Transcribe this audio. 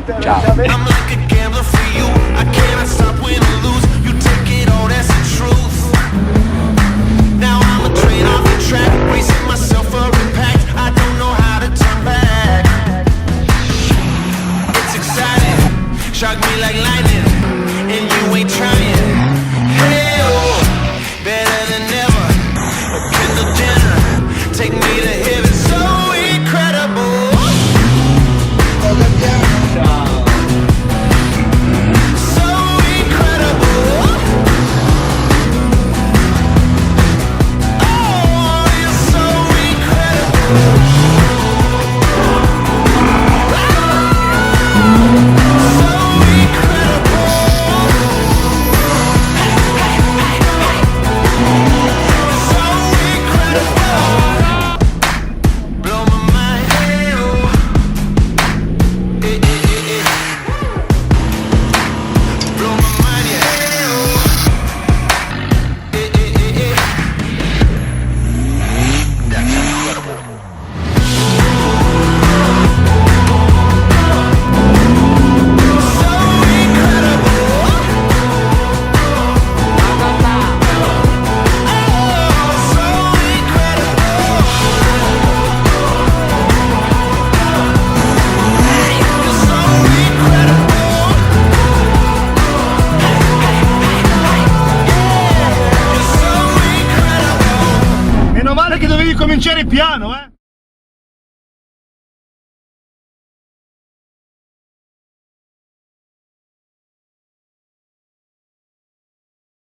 Ciao. Shock me like lightning, and you ain't trying. Hell, better than ever. A Kendall Jenner, take me to heaven. So incredible. So incredible. Oh, you're so incredible. Meno male che dovevi cominciare piano,